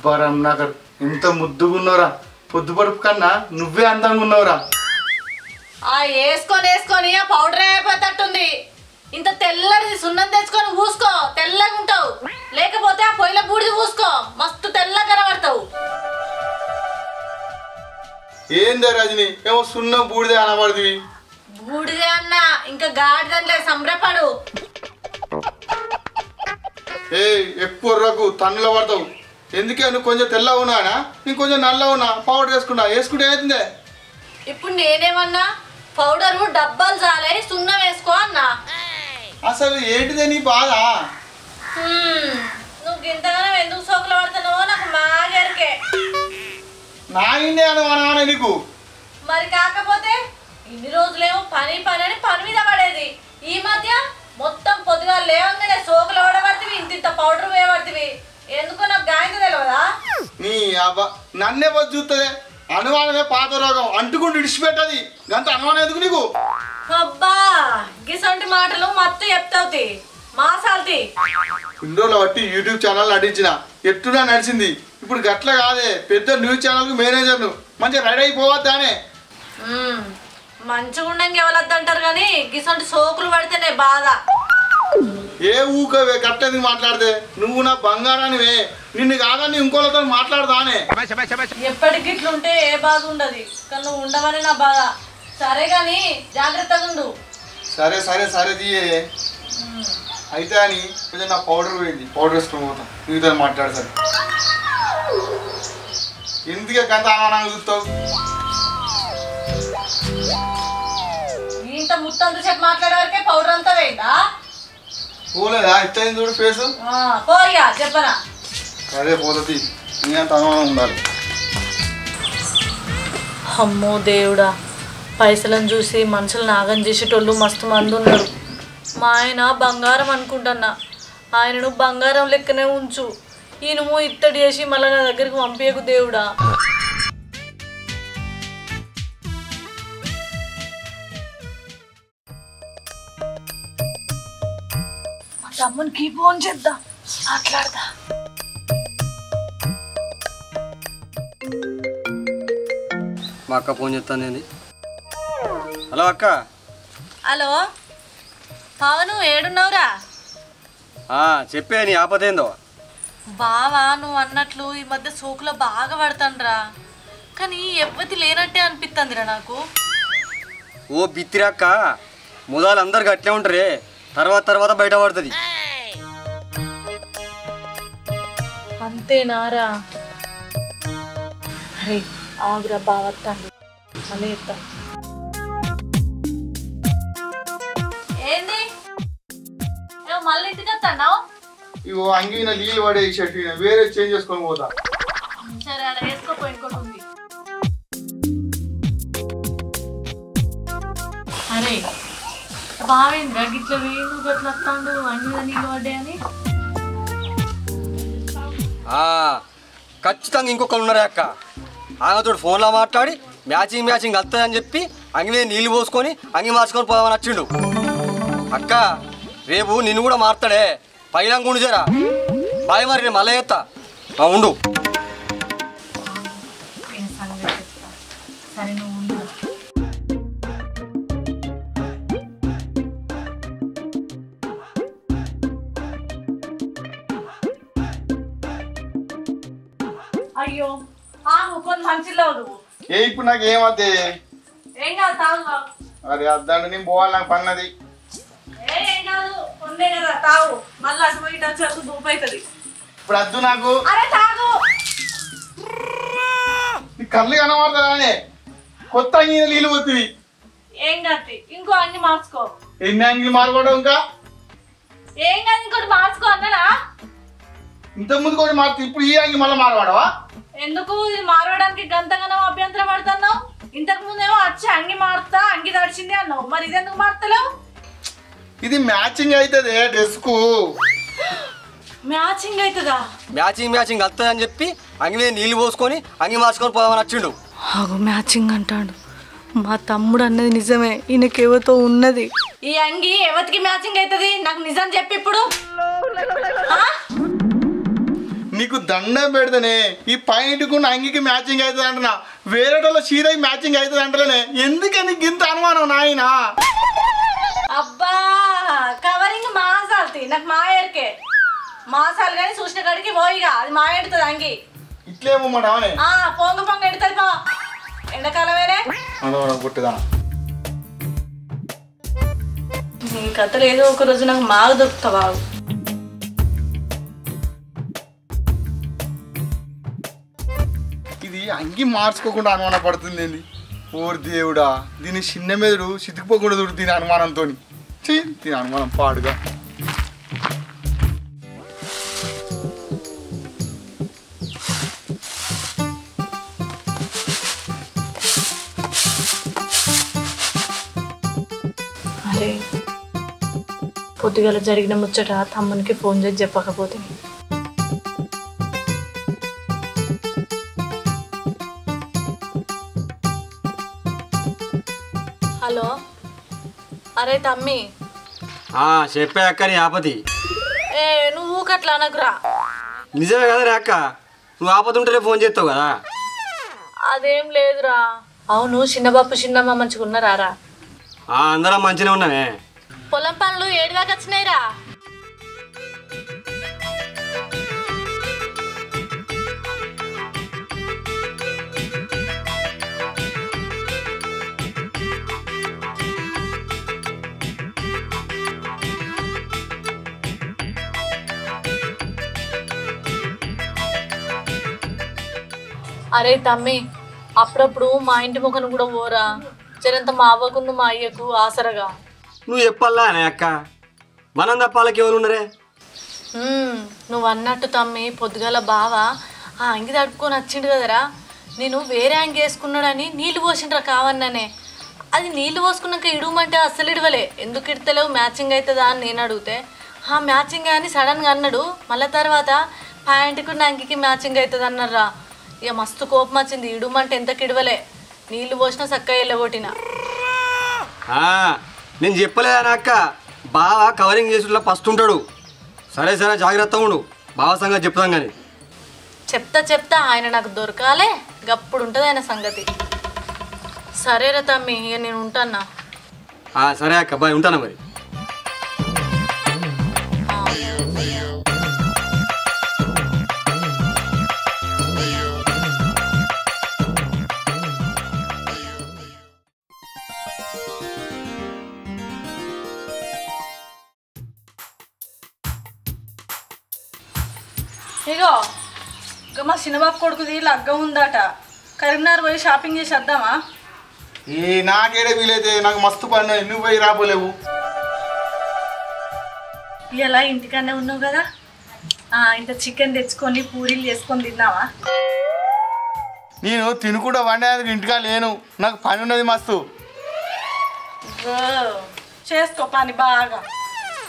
అబ్బా రమణాకర్ ఎంత ముద్దుగా ఉన్నావురా. పొద్దు పడుపు కన్నా నువ్వే అందంగా ఉన్నావురా. వేసుకొని ఆ పౌడర్ అయిపోతట్టుంది. ఇంత తెల్లది సున్నం తెచ్చుకొని పూసుకో, తెల్లగా ఉంటావు. లేకపోతే ఆ పొయ్యిల బూడిది పూసుకో, మస్తు తెల్లగా కనబడతావు. ఏందా రజని ఏమో సున్నం బూడిదే అనబడుతుంది. బూడిదే అన్న ఇంకా గాడిదలే సంబరపడు. ఏ ఎక్కువ రగ్గు తన్నులో పడతావు. ఎందుకే నువ్వు కొంచెం తెల్లగా ఉన్నానా, ఇంకొంచెం నల్లగా ఉన్నా పౌడర్ వేసుకుంటే అవుతుందే. ఇప్పుడు నేనేమన్నా పౌడరు డబ్బాలు చాలే సున్నం వేసుకో అన్నా. అసలు ఏంటిదే నీ బాధ? నువ్వు ఇంతగానో ఎందుకు సోకులు పడుతున్నావో నాకు మాగరికే. నా ఇండే అని నీకు మరి కాకపోతే ఇన్ని రోజులేమో పని అని పని మీద పడేది. ఈ మధ్య మొత్తం పొద్దుగా లేవంగానే సోకులు పడబడుతుంది, ఇంత పౌడర్ వేయబడుతుంది. ఎందుకో నాకు గాయంతో తెలియదా? నీ అబ్బా నన్నే వచ్చి చూస్తుంది. అనుమానమే పాత రోగం, అంటుకుంటూ విడిచిపెట్టది. గంత అనుమానం ఎందుకు నీకు? అబ్బా గిసంటి మాటలు మత్తు చెప్తావుతి మాసాల్తి. ఇన్ని రోజులు బట్టి యూట్యూబ్ ఛానల్ నటించిన ఎట్టుడా నడిచింది. ఇప్పుడు గట్ల కాదే, పెద్ద న్యూస్ ఛానల్కి మేనేజర్ను. మంచిగా రెడీ అయిపోవద్దానే. మంచిగా ఉండంగా ఎవరద్దంటారు కానీ గిసంటి సోకులు పడితేనే బాధ. ఏ ఊకవే గట్లది మాట్లాడితే? నువ్వు నా బంగారానివే, నిన్ను కాదని ఇంకోళ్ళతో మాట్లాడదానే. ఎప్పటికి ఇట్లుంటే ఏ బాధ ఉండదు, కానీ నువ్వు ఉండవని నా బాధ. సరే గాని జాగ్రత్తగా ఉండు. సరే సరే సరే తీయే. అయితే అని కొంచెం నా పౌడర్ పోయింది, పౌడర్ వేసుకొని పోతాం. నీతో మాట్లాడు సరే. ఎందుకే గంత అనుమానంగా చూస్తావు? ఇంత ముత్తంత చెప్పి మాట్లాడే వరకే పౌడర్ అంతా వేయిందా? పోలేదా ఇట్లా చూడు ఫేసు. పోయా చెప్పనా? అదే పోతుంది, నీ అంత అనుమానం ఉండాలి. అమ్మో దేవుడా, పైసలను చూసి మనుషులు నాగం చేసేటోళ్ళు మస్తు మంది ఉన్నారు. మా ఆయన బంగారం అనుకుంటున్నా, ఆయనను బంగారం లెక్కనే ఉంచు. ఈయనము ఇత్తడి చేసి మళ్ళీ నా దగ్గరికి పంపించకు దేవుడా. మా తమ్మునికి ఫోన్ చేద్దాం, మాట్లాడదా. మా అక్క ఫోన్ చేస్తాను నేను. హలో అక్క. హలో పవను, ఏడున్నావురా? చెప్పే నీ ఆపద ఏందో. బావా నువ్వు అన్నట్లు ఈ మధ్య సోకులో బాగా పడతాండ్రా, కానీ ఎవ్వతి లేనట్టే అనిపిస్తుందిరా నాకు. ఓ బిత్తిరక్క, మొదలు అందరు గట్లే ఉంటారే, తర్వాత బయట పడుతుంది. అంతేనారా? అరే ఆగురా, బావత్తాండి మళ్ళీ చెప్తాను. ఏంది మళ్ళీ ఇంటికి వస్తాన్నావు? ఇగో అంగిన నీళ్ళు పడే షర్ట్ వేరే చేంజ్ చేసుకొని పోతా. సరే అలా వేసుకోపోయి ఇంకోటి ఉంది. అరే బావేంద్రా గిట్ల వేలు గట్ల వస్తాడు, అంగిన నీళ్ళు పడ్డాయని. ఖచ్చితంగా ఇంకొకరు ఉన్నారే అక్క. ఆమెతో ఫోన్లో మాట్లాడి మ్యాచింగ్ వస్తుందని చెప్పి అంగి మీద నీళ్ళు పోసుకొని అంగి మార్చుకొని పోదామని వచ్చిండు. అక్క రేపు నిన్ను కూడా మారుతాడే, పైలంగా ఉండు జరా. బాయ్ మరి నేను మళ్ళీ చేస్తా, ఉండు. సరే నువ్వు ఉండు. అయ్యో కొన్ని మంచిలో ఏ ఇప్పుడు నాకు ఏమవుతే? ఏం కాదు తాగు. అరే అద్దండి, నేను పోవాలి, నాకు పన్నది. ఏం కాదు ఉండే కదా తాగు, మళ్ళీ అటు పోయి వచ్చేందుకు దూపు అవుతుంది. ఇప్పుడు వద్దు నాకు. అరే తాగు. నీ కళ్ళు కనబడతానే, కొత్త అంగిన నీళ్ళు పోతుంది. ఏం కాదు, ఇంకో అంగి మార్చుకో. ఎన్ని అంగిలు మారుకోవడం? ఇంకా ఏం కాదు, ఇంకోటి మార్చుకో అన్నదా. ఇంత ముందు కూడా మారుతుంది, ఇప్పుడు ఈ అంగి మళ్ళీ మారవాడవా? ఎందుకు ఇది మారడానికి గంతగానో అభ్యంతరం పడుతున్నావు? ఇంతకు ముందేమో వచ్చి అంగి మారుతా, అంగి తడిచింది అన్నావు, మరి ఇది ఎందుకు మారుతలేవు? ఇది మ్యాచింగ్ అవుతుంది డ్రెస్ కు. మ్యాచింగ్ అవుతుందా? మ్యాచింగ్ వస్తుందని చెప్పి అంగి మీద నీళ్ళు పోసుకొని అంగి మార్చుకొని పోదామని వచ్చిండు. మ్యాచింగ్ అంటాడు. మా తమ్ముడు అన్నది నిజమే, ఈయనకెవతో ఉన్నది. ఈ అంగి ఎవరికి మ్యాచింగ్ అవుతుంది? నాకు నిజం చెప్పి ఇప్పుడు. నీకు దండం పెడతానే ఈ పాయింట్కు అంగికి మ్యాచింగ్ అవుతుంది అంటున్నా వేరేటోళ్ళ చీరకి మ్యాచింగ్ అవుతుంది అంటలేనే ఎందుకని ఇంత అనుమానం నాయనా అబ్బా కవరింగ్ మాసాల్తి నాకు మా ఎరికే మాసాలు కానీ చూసిన కాడికి పోయిగా అది మా ఎడుతుంది అంగి ఇట్లేమో మాట అవనే పొంగ పొంగ ఎడుతుంది పో ఎండాకాలం వేరే పుట్టుదా నీ కథలు ఏదో ఒక రోజు నాకు మాకు దొరుకుతావా ఇది అంగి మార్చుకోకుండా అనుమానం పడుతుంది ఏంది ఓర్ దేవుడా దీని చిన్న మెదడు చితికిపోకుండా దీని అనుమానంతో దీని అనుమానం పాడుగా అరే పొద్దుగల జరిగిన ముచ్చట తమ్మునికి ఫోన్ చేసి చెప్పకపోతే హలో అరే తమ్మి చెప్పే అక్క నీ ఆపతి నువ్వు కట్లా అనకురా నిజమే కదా రే అక్క నువ్వు ఆపతి ఉంటేనే ఫోన్ చేస్తావు కదా అదేం లేదురా అవును చిన్నబాపు చిన్నమ్మ మంచిగా ఉన్నారా అందరం మంచిగా ఉన్నామే పొలం పనులు ఏడుదాకా వచ్చినాయిరా అరే తమ్మి అప్పుడప్పుడు మా ఇంటి ముఖను కూడా పోరా జరంత మా అవ్వకును మా అయ్యకు ఆసరగా నువ్వు చెప్పాలా అనే అక్క మనం తప్పాలకి ఎవరు ఉన్నారే నువ్వు అన్నట్టు తమ్మి పొద్దుగాల బావ ఆ అంగి తడుపుకొని వచ్చిండు కదరా నేను వేరే అంగి వేసుకున్నాడని నీళ్ళు పోసిండ్రా కావన్నానే అది నీళ్ళు పోసుకున్నాక ఇడవమంటే అస్సలు ఇడవలే ఎందుకు ఇడతలేవు మ్యాచింగ్ అవుతుందా అని నేను అడిగితే మ్యాచింగ్ అని సడన్గా అన్నాడు మళ్ళీ తర్వాత ప్యాంటుకు అంగికి మ్యాచింగ్ అవుతుంది అన్నారా ఇక మస్తు కోపం వచ్చింది ఇడవమంటే ఎంతకి ఇడవలే నీళ్ళు పోసినా చక్కగా వెళ్ళగొట్టిన నేను చెప్పలేదా అక్క బాగా కవరింగ్ చేసుట్లా ఫస్ట్ ఉంటాడు సరే సరే జాగ్రత్తగా ఉండు బావ సంగతి చెప్తాం కానీ చెప్తా ఆయన నాకు దొరకాలే గప్పుడు ఉంటుంది ఆయన సంగతి సరేరా తమ్మి ఇక నేను ఉంటానా సరే అక్క బాయ్ ఉంటానా మరి ఇగో ఇక మా చిన్నబాబు కొడుకుది లగ్గం ఉందట కరీంనగర్ పోయి షాపింగ్ చేసి వద్దామా నాకేడే వీలైతే నాకు మస్తు పని నువ్వు పోయి రాబోలేవు ఇలా ఇంటికన్నా ఉన్నావు కదా ఇంత చికెన్ తెచ్చుకొని పూరీలు చేసుకొని తిన్నావా నేను తినకుండా వండేందుకు ఇంటికా లేను నాకు పని ఉన్నది మస్తు చేసుకో పని బాగా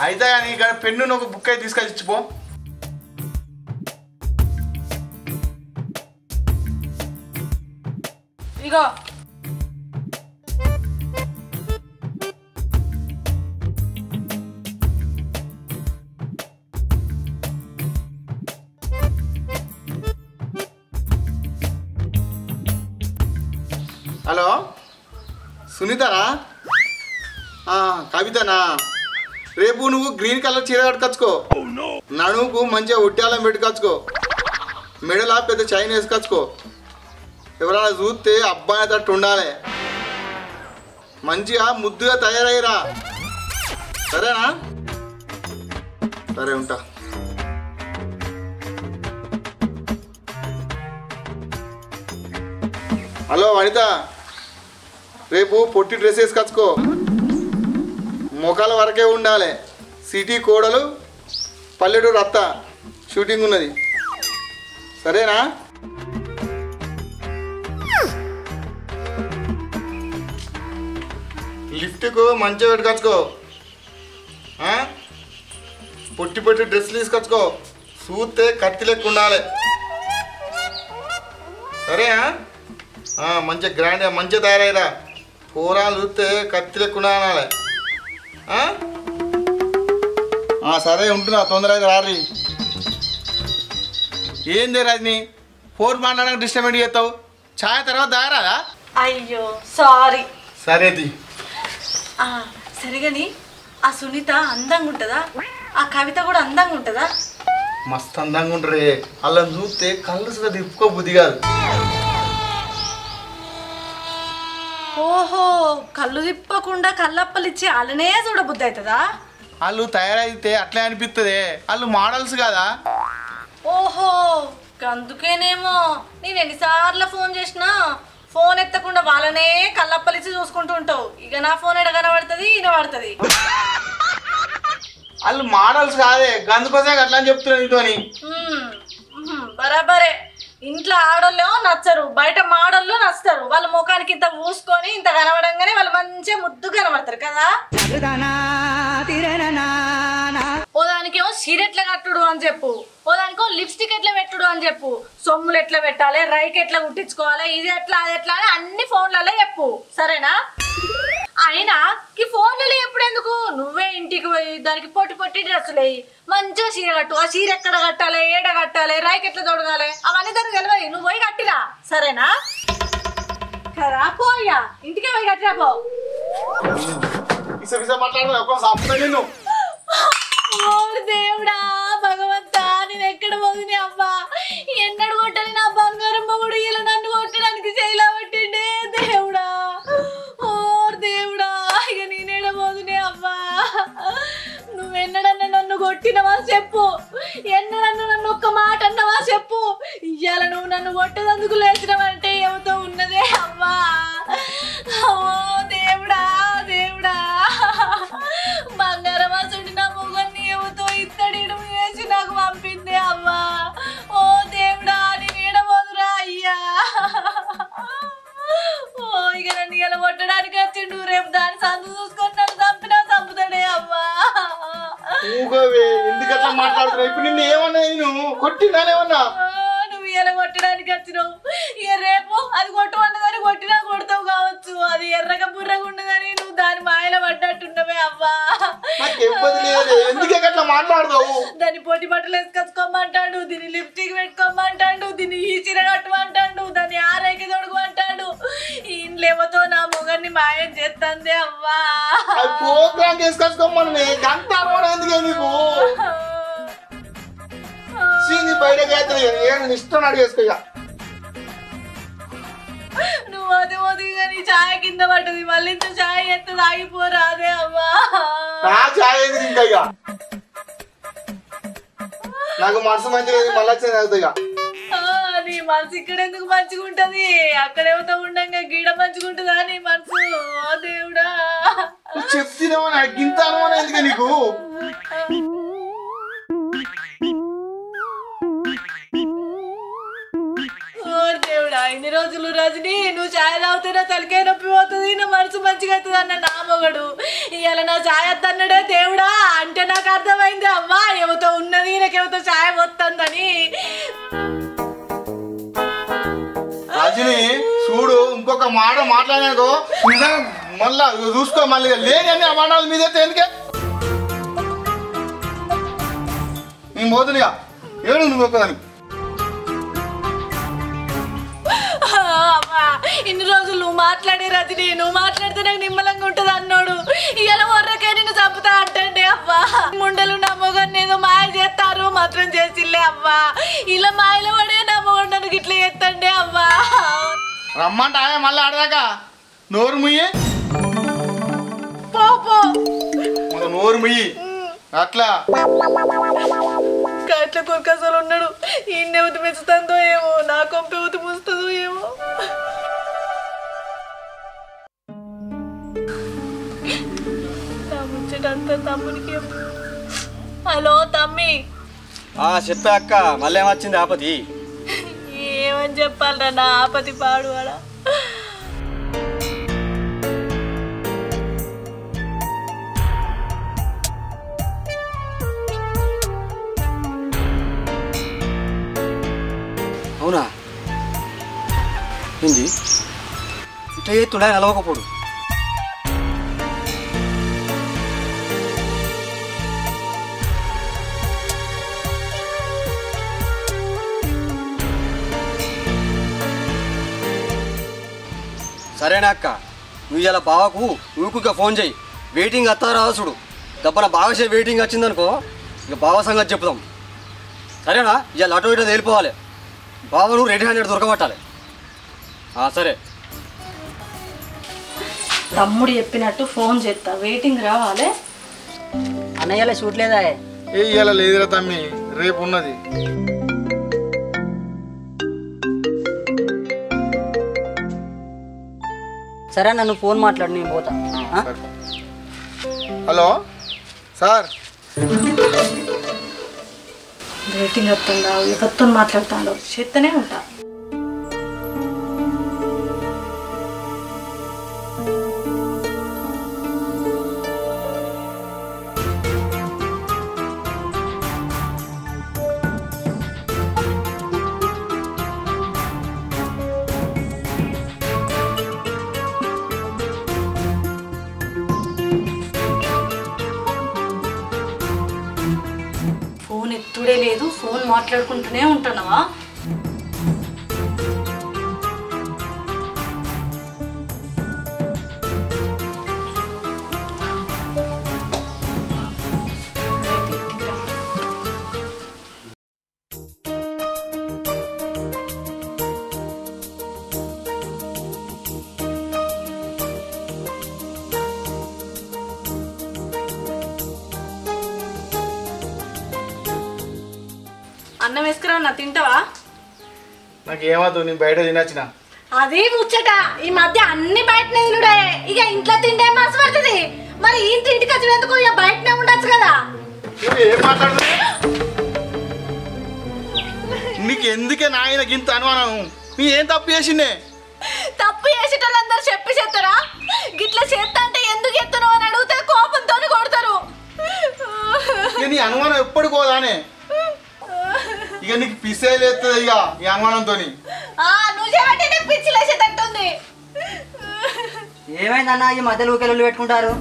అయితే కానీ ఇక్కడ పెన్ను ఒక బుక్ అయితే తీసుకొచ్చి ఇచ్చిపో ఇగో హలో సునీతనా కవితనా రేపు నువ్వు గ్రీన్ కలర్ చీర కట్టుకొచ్చుకో నడుముకు మంచిగా ఒట్టాలం పెట్టుకొచ్చుకో మెడలా పెద్ద చైన్ వేసుకొచ్చుకో ఎవరైనా చూస్తే అబ్బాయి తట్టు ఉండాలి మంచిగా ముద్దుగా తయారయ్యరా సరేనా సరే ఉంటా హలో వనిత రేపు పొట్టి డ్రెస్ వేసుకొచ్చుకో మొఖాల వరకే ఉండాలి సిటీ కోడలు పల్లెటూరు అత్త షూటింగ్ ఉన్నది సరేనా లిఫ్ట్కు మంచిగా పెట్టుకొచ్చుకో పొట్టి పొట్టి డ్రెస్సులు తీసుకొచ్చుకో చూస్తే కత్తి లెక్క ఉండాలి సరేనా మంచిగా గ్రాండ్గా మంచిగా తయారయ్యరా పూరాలు చూస్తే కత్తి లెక్క ఉండాలి సరే ఉంటున్నా తొందరగా రారి ఏంది రజని ఫోన్ మాట్లాడడానికి డిస్టర్బెంట్ చేస్తావు ఛాయ్ తర్వాత దాగరాదా అయ్యో సారీ. సరేది సరిగని ఆ సునీత అందంగా ఉంటుందా? ఆ కవిత కూడా అందంగా ఉంటుందా? మస్తు అందంగా ఉండరే అలా చూస్తే కళ్ళు సుగా తిప్పుకో బుద్ధి కాదు. ఓహో కళ్ళు తిప్పకుండా కళ్ళప్పలిచ్చి వాళ్ళనే చూడబుద్ధి అవుతుందా? వాళ్ళు తయారైతే అట్లే అనిపిస్తుంది. వాళ్ళు మోడల్స్ కదా. ఓహో అందుకేనేమో నేను ఎన్నిసార్లు ఫోన్ చేసినా ఫోన్ ఎత్తకుండా వాళ్ళనే కళ్ళప్పలిచ్చి చూసుకుంటూ ఉంటావు. ఇక నా ఫోన్ ఎడ కనబడుతుంది ఈయన పడుతుంది. వాళ్ళు మోడల్స్ కాదే గందుకోసమే అట్లా అని చెప్తున్నా నీతోని. బరాబరే. ఇంట్లో ఆడోళ్ళు నచ్చరు, బయట మాడోళ్ళు నచ్చుతారు. వాళ్ళ ముఖానికి ఇంత పూసుకొని ఇంత కనబడంగానే వాళ్ళు మంచిగా ముద్దు కనబడతారు కదా. ఓ దానికేమో చీర ఎట్లా కట్టుడు అని చెప్పు, ఓ దానికో లిప్స్టిక్ ఎట్లా పెట్టుడు అని చెప్పు, సొమ్ములు ఎట్లా పెట్టాలి, రైక్ ఎట్లా కుట్టించుకోవాలి, ఇది ఎట్లా అది ఎట్లా అని అన్ని ఫోన్లలో చెప్పు సరేనా? అయినా ఈ ఫోన్లలో ఎప్పుడు ఎందుకు? నువ్వే ఇంటికి పోయి దానికి పొట్టి పొట్టి డ్రెస్సులు వేయి, మంచిగా చీర కట్టు. ఆ చీర ఎక్కడ కట్టాలి, ఏడ కట్టాలి, రైక్ ఎట్లా తొడగాలి అవన్నీ దానికి తెలియదు. నువ్వు పోయి కట్టిరా సరేనా? కరా పోయా ఇంటికే పోయి కట్టిరా పో. దేవుడా భగవంతా నేను ఎక్కడ పోతుంది అమ్మా? ఎన్నడు కొట్టాలి నా బంగారం మొగుడు ఇలా నన్ను కొట్టడానికి చేయలా పట్టిండే దేవుడా. ఓ దేవుడా ఇక నేనేడ పోదునే అమ్మా? నువ్వెన్నడన్నా నన్ను కొట్టినవా చెప్పు, ఎన్నడన్నా నన్ను ఒక్క మాట అన్నవా చెప్పు. ఇయ్యాల నువ్వు నన్ను కొట్టేందుకు లేచినవంటే ఏమితో ఉన్నదే అమ్మా. ఓ దేవుడా దేవుడా బంగారం అసలు నా మొగన్ని ఏమితో ఇత్తడిడు వేసి నాకు పంపిందే అమ్మా. ఓ దేవుడా నేను ఏడబోదురా అయ్యా. ఓ ఇక నన్ను ఇలా కొట్టడానికి వచ్చిండు, రేపు దాని సందు చూసుకొని నన్ను చంపినా చంపుతాడే అమ్మా. ఎందుకట్లా మాట్లాడుతున్నావు? ఇప్పుడు నిన్ను ఏమన్నా నేను కొట్టినానేమన్నా? నువ్వు ఇలా కొట్టడానికి వచ్చినావు, ఇక రేపు అది కొట్టమన్నదని కొట్టినా కొడతావు కావచ్చు. అది ఎర్రగా బుర్రగా ఉండదని నువ్వు దాని మాయలో పడ్డట్టున్నవే అవ్వా. ఎందుకట్లా మాట్లాడతావు? దాన్ని పొట్టి బట్టలు వేసుకొచ్చుకోమంటాడు, దీన్ని లిప్స్టిక్ పెట్టుకోమంటాడు, దీన్ని ఈ చీర కట్టమంటాడు, దాన్ని ఆరైకి తొడుగుమంటాడు. ఇంట్లేమతో నా మొగన్ని మాయం చేస్తుంది అవ్వా. ప్రోగ్రామ్ వేసుకొచ్చుకోమని ఎందుకే నీకు బయటకి ఇష్టం అడిగేసుకో. నువ్వు అది వదిలిగా నీ ఛాయ కింద పడ్డది, మళ్ళీ ఇంత ఛాయ ఎంత తాగిపోరాదే అమ్మా. నా ఛాయ ఇంకా నాకు మనసు మంచిగా మళ్ళీ తాగుతా. నీ మనసు ఇక్కడ ఎందుకు మంచిగా ఉంటది? అక్కడేమో ఉండంగా గీడ మంచిగా ఉంటుందా నీ మనసు? ఓ దేవుడా చెప్తున్నావు నాకు ఇంత అనుమానం ఎందుకు నీకు? దేవుడా ఇన్ని రోజులు రజని నువ్వు ఛాయ్ తాగుతున్నా తలకే నొప్పి పోతుంది, నా మనసు మంచిగా అవుతుంది అన్న నా మొగడు ఇవాళ నా ఛాయ్ వద్దన్నాడే దేవుడా. అంటే నాకు అర్థమైంది అమ్మా ఏమతో ఉన్నది నాకేమతో ఛాయ్ వస్తుందని. రజని చూడు ఇంకొక మాట మాట్లాడాకో నిజంగా మళ్ళా చూసుకో. మళ్ళీ లేని ఆ మాటల మీద ఎందుకే నేను పోతున్నాగా ఏడు నువ్వు ఒక్కదానికి. ఇన్ని రోజులు నువ్వు మాట్లాడే రజని, నువ్వు మాట్లాడితే నాకు నిమ్మలంగా ఉంటుంది అన్నాడు. ఇలా వర్రకే నిన్ను చంపుతా అంటే అవ్వా. ముండలు నా మొగన్ని ఏదో మాయ చేస్తారు మాత్రం చేసిలే అవ్వా. ఇలా మాయలో పడే నా మొగడు నన్ను ఇట్లా చేస్తండే అవ్వా. రమ్మంట మళ్ళీ ఆడదాకా నోరు ముయ్యి పో నోరు ముయ్యి అట్లా అట్లా కొరకసలు ఉన్నాడు. ఈయన ఎవతి పెంచుతుందో ఏమో, నా కొంప ఎవతి పూస్తుందో ఏమో. ముచ్చటంతా తమ్మునికి. హలో తమ్మి. చెప్పే అక్క మళ్ళీ ఏమొచ్చింది ఆపతి? ఏమని చెప్పాలరా నా ఆపతి పాడువాడా. అవునా ఏంది ఇట్లా చేస్తుండే నలవకపోడు? సరేనా అక్క, నువ్వు ఇలా బావకు ఊకుగా ఫోన్ చేయి. వెయిటింగ్ వస్తారా చూడు. దప్పన బాగా వెయిటింగ్ వచ్చిందనుకో, ఇక బావ సంగతి చెప్తాం. సరేనా? ఇవాళ అటో ఇటో వెళ్ళిపోవాలి. బావను రెడీ హ్యాండెడ్ దొరకబట్టాలి. సరే. తమ్ముడు చెప్పినట్టు ఫోన్ చేస్తా, వెయిటింగ్ రావాలి. అన్నయ్యలో షూట్ లేదా? ఇలా లేదురా తమ్మి, రేపు ఉన్నది. సరే నన్ను ఫోన్ మాట్లాడు, నేను పోతా. హలో సార్, వెయిటింగ్ వస్తుందా, ఎవరితో మాట్లాడుతాడు, చేస్తూనే ఉంటా. ఫోన్ ఎత్తుడే లేదు, ఫోన్ మాట్లాడుకుంటూనే ఉంటున్నావా? అన్నం వేసుకురా, నా తింటావా? నాకు ఏమవుతు, నేను బయట తినచ్చిన. అదే ముచ్చట, ఈ మధ్య అన్ని బయటనే తినుడే. ఇక ఇంట్లో తింటే మనసు పడుతుంది. మరి ఇంటి ఇంటికి వచ్చినందుకు ఇక బయటనే ఉండొచ్చు కదా. ఏం మాట్లాడుతున్నా? నీకు ఎందుకే నాయన గింత అనుమానం? నీ ఏం తప్పు చేసిండే? తప్పు చేసేటోళ్ళందరూ చెప్పి చేస్తారా? గిట్లా చేస్తా అంటే ఎందుకు ఎత్తున్నావు అని అడిగితే కోపంతో కొడతారు. నీ అనుమానం ఎప్పుడు పోదానే? ఇక నీకు పిసేలేస్తుంది ఇక ఈ అనుమానంతో. నువ్వు చేయబట్టి నీకు పిచ్చి లేచేటట్టుంది. ఏమైందన్నా ఈ మధ్యలో ఊకెళ్ళు పెట్టుకుంటారు?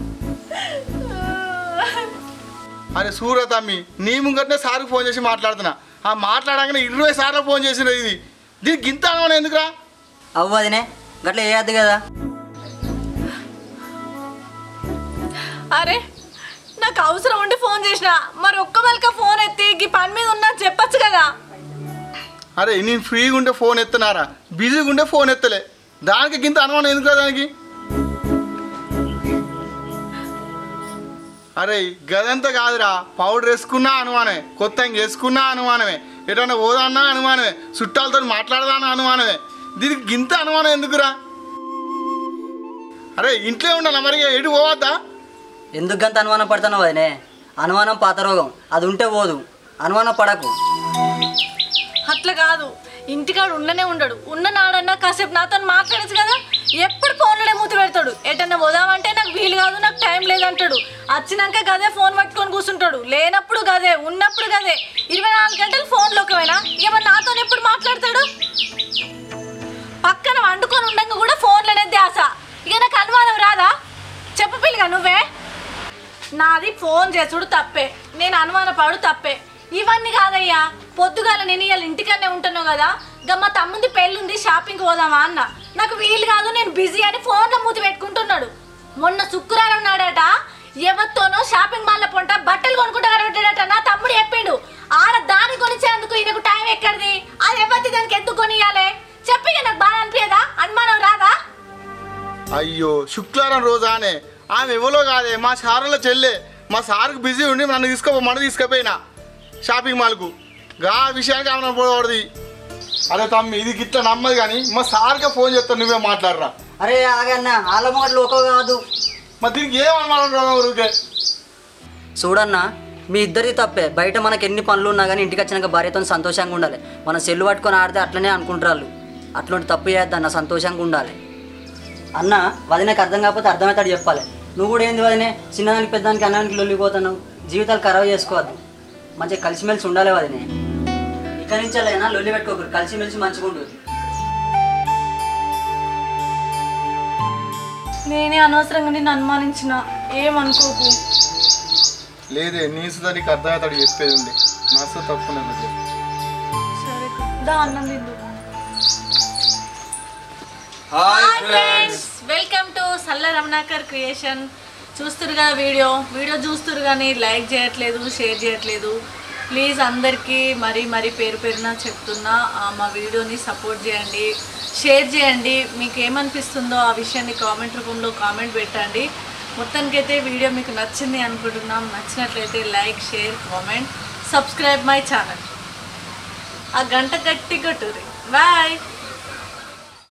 అరే సూరతమ్మి, నీ ముంగటనే సార్కి ఫోన్ చేసి మాట్లాడుతున్నా. మాట్లాడగానే 20 సార్లు ఫోన్ చేసిన. ఇది దీనికి ఇంత అనుమానం ఎందుకురా? అవ్వదినే గట్ల వేయద్దు కదా. అరే నాకు అవసరం ఉండి ఫోన్ చేసిన, మరి ఒక్క మళ్ళీ ఫోన్ ఎత్తి ఈ పని మీద ఉన్నా చెప్పచ్చు కదా. అరే నేను ఫ్రీగా ఉంటే ఫోన్ ఎత్తనారా, బిజీగా ఉంటే ఫోన్ ఎత్తలే. దానికి గింత అనుమానం ఎందుకురా దానికి? అరే గదంతా కాదురా, పౌడర్ వేసుకున్నా అనుమానమే, కొత్తగా వేసుకున్నా అనుమానమే, ఎటన్నా పోదాన్నా అనుమానమే, చుట్టాలతో మాట్లాడదాన్నా అనుమానమే. దీనికి గింత అనుమానం ఎందుకురా? అరే ఇంట్లో ఉండాలి మరి, ఎటు పోవద్దా? ఎందుకు గంత అనుమానం పడుతున్నావు వదినే? అనుమానం పాత రోగం, అది ఉంటే పోదు. అనుమానం పడకు. అట్లా కాదు, ఇంటికాడు ఉండనే ఉండడు. ఉన్న నాడన్నా కాసేపు నాతో మాట్లాడచ్చు కదా. ఎప్పుడు ఫోన్లోనే మూతి పెడతాడు. ఎటన్నా పోదామంటే నాకు వీలు కాదు, నాకు టైం లేదంటాడు. వచ్చినాక గదే ఫోన్ పట్టుకొని కూర్చుంటాడు. లేనప్పుడు గదే, ఉన్నప్పుడు గదే. 24 గంటలు ఫోన్లోకమైనా ఇక మరి నాతో ఎప్పుడు మాట్లాడతాడు? పక్కన వండుకొని ఉండగా కూడా ఫోన్లోనే ధ్యాస. ఇక నాకు అనుమానం రాదా? చెప్పు పిల్లగా నువ్వే. నాది ఫోన్ చేసుడు తప్పే, నేను అనుమానపడు తప్పే. ఇవన్నీ కాదయ్యా, పొద్దుగాల నేను ఇవాళ ఇంటికనే ఉంటున్నావు కదా, మా తమ్ముంది పెళ్ళుంది, షాపింగ్కి పోదామా అన్న. నాకు వీలు కాదు, నేను బిజీ అని ఫోన్లో మూతి పెట్టుకుంటున్నాడు. మొన్న శుక్రవారం నాడట ఎవరితోనో షాపింగ్ మాల్లో పొంట బట్టలు కొనుక్కుంటా కనబెట్టాడట. నా తమ్ముడు చెప్పిండు. ఆడ దాన్ని కొనిచ్చేందుకు ఈయనకు టైం ఎక్కడిది? అది ఎవరిది, దానికి ఎందుకు కొనియాలి? చెప్పి నాకు బాగా అనిపించదా? అనుమానం రాదా? అయ్యో శుక్రవారం రోజానే, ఆమె ఎవరో కాదే, మా సారుల చెల్లె. మా సార్కు బిజీ ఉండి నన్ను తీసుకుపోయినా షాపింగ్ మాల్కు. గా విషయానికి ఆమె పోకూడదు. అరే తమ్మి, ఇది గిట్ల నమ్మదు కానీ మా సార్కే ఫోన్ చేస్తాను, నువ్వే మాట్లాడరా. అరే ఆగన్నా, వాళ్ళ మాటలు ఒక కాదు. మరి దీనికి ఏమనుమానం ఊరికే? చూడన్నా, మీ ఇద్దరిది తప్పే. బయట మనకి ఎన్ని పనులు ఉన్నా కానీ ఇంటికి వచ్చినాక భార్యతో సంతోషంగా ఉండాలి. మనం సెల్లు పట్టుకొని ఆడితే అట్లనే అనుకుంటారు. అట్లాంటి తప్పు చేయొద్దన్న, సంతోషంగా ఉండాలి. అన్న వదినకు అర్థం కాకపోతే అర్థమవుతాడు చెప్పాలి. నువ్వు కూడా ఏంది వదినే, చిన్నదానికి పెద్దదానికి అన్నానికి లొల్లిపోతున్నావు. జీవితాలు ఖరాబ్ చేసుకోవద్దు, మంచిగా కలిసిమెలిసి ఉండాలి వదినే. ఇక్కడి నుంచి అయినా లొల్లి పెట్టుకోకూడదు, కలిసిమెలిసి మంచిగా ఉంటుంది. నేనే అనవసరంగా నిన్ను అనుమానించిన, ఏమనుకోకు. లేదే, నీ సుధా నీకు అర్థమవుతాడు చెప్పేది ఉంది. నా సుధా తప్పులేదు. సరే దా, అన్నం తిందు. Hi hi friends. Friends, welcome to Salla Ramanakar creation. చూస్తురు కదా వీడియో చూస్తురు కానీ లైక్ చేయట్లేదు, షేర్ చేయట్లేదు. ప్లీజ్ అందరికీ మరీ పేరు పేరున చెప్తున్నా, మా వీడియోని సపోర్ట్ చేయండి, షేర్ చేయండి. మీకు ఏమనిపిస్తుందో ఆ విషయాన్ని కామెంట్ రూపంలో కామెంట్ పెట్టండి. మొత్తానికైతే వీడియో మీకు నచ్చింది అనుకుంటున్నాం. నచ్చినట్లయితే like, share, comment, subscribe my channel. ఆ గంట గట్టి కొట్టుర్రి. బాయ్.